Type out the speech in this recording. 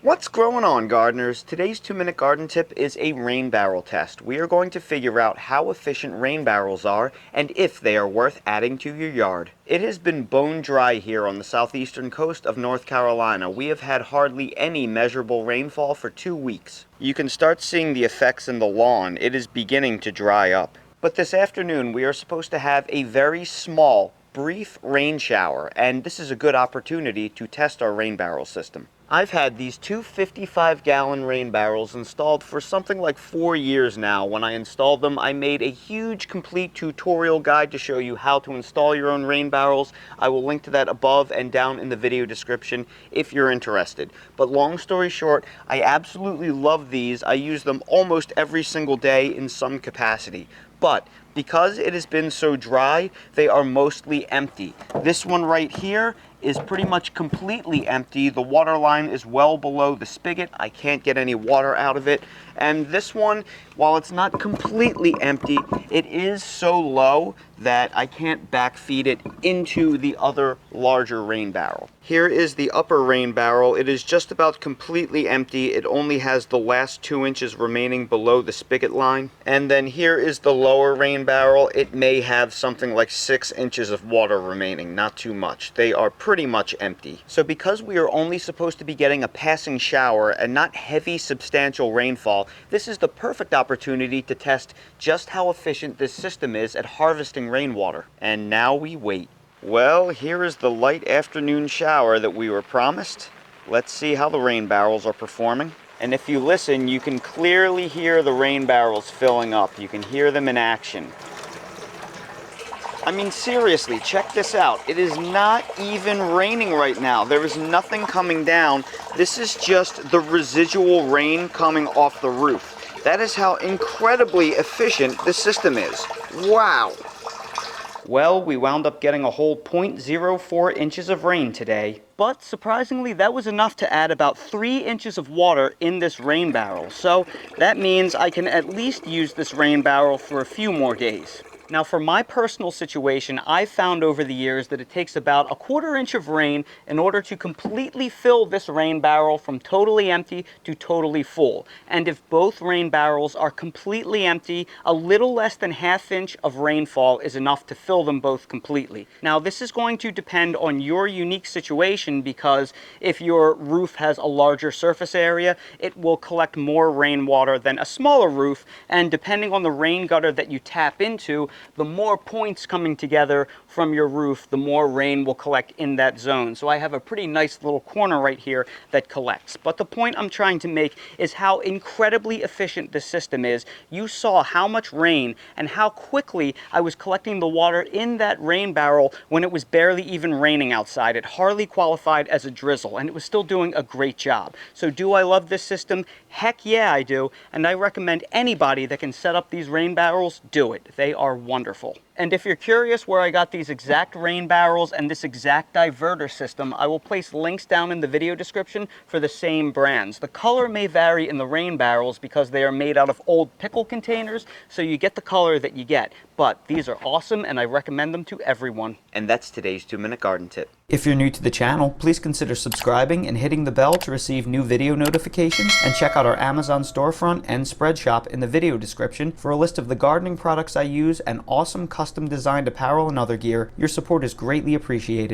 What's going on, gardeners? Today's 2-minute garden tip is a rain barrel test. We are going to figure out how efficient rain barrels are and if they are worth adding to your yard. It has been bone dry here on the southeastern coast of North Carolina. We have had hardly any measurable rainfall for 2 weeks. You can start seeing the effects in the lawn. It is beginning to dry up. But this afternoon we are supposed to have a very small, brief rain shower, and this is a good opportunity to test our rain barrel system. I've had these two 55-gallon rain barrels installed for something like 4 years now. When I installed them, I made a huge complete tutorial guide to show you how to install your own rain barrels. I will link to that above and down in the video description if you're interested. But long story short, I absolutely love these. I use them almost every single day in some capacity. But because it has been so dry, they are mostly empty. This one right here is pretty much completely empty. The water line is well below the spigot. I can't get any water out of it. And this one, while it's not completely empty, it is so low that I can't backfeed it into the other larger rain barrel. Here is the upper rain barrel. It is just about completely empty. It only has the last 2 inches remaining below the spigot line. And then here is the lower rain barrel. It may have something like 6 inches of water remaining, not too much. They are pretty much empty. So because we are only supposed to be getting a passing shower and not heavy substantial rainfall, this is the perfect opportunity to test just how efficient this system is at harvesting rainwater. And now we wait. Well, here is the light afternoon shower that we were promised. Let's see how the rain barrels are performing. And if you listen, you can clearly hear the rain barrels filling up. You can hear them in action. I mean, seriously, check this out. It is not even raining right now. There is nothing coming down. This is just the residual rain coming off the roof. That is how incredibly efficient this system is. Wow. Well, we wound up getting a whole 0.04 inches of rain today. But surprisingly, that was enough to add about 3 inches of water in this rain barrel. So that means I can at least use this rain barrel for a few more days. Now, for my personal situation, I've found over the years that it takes about a 1/4 inch of rain in order to completely fill this rain barrel from totally empty to totally full. And if both rain barrels are completely empty, a little less than 1/2 inch of rainfall is enough to fill them both completely. Now, this is going to depend on your unique situation, because if your roof has a larger surface area, it will collect more rainwater than a smaller roof, and depending on the rain gutter that you tap into, the more points coming together from your roof, the more rain will collect in that zone. So I have a pretty nice little corner right here that collects. But the point I'm trying to make is how incredibly efficient this system is. You saw how much rain and how quickly I was collecting the water in that rain barrel when it was barely even raining outside. It hardly qualified as a drizzle, and it was still doing a great job. So do I love this system? Heck yeah, I do. And I recommend anybody that can set up these rain barrels, do it. They are wonderful. And if you're curious where I got these exact rain barrels and this exact diverter system, I will place links down in the video description for the same brands. The color may vary in the rain barrels because they are made out of old pickle containers, so you get the color that you get. But these are awesome, and I recommend them to everyone. And that's today's 2-minute garden tip. If you're new to the channel, please consider subscribing and hitting the bell to receive new video notifications, and check out our Amazon storefront and spread shop in the video description for a list of the gardening products I use and awesome custom designed apparel and other gear. Your support is greatly appreciated.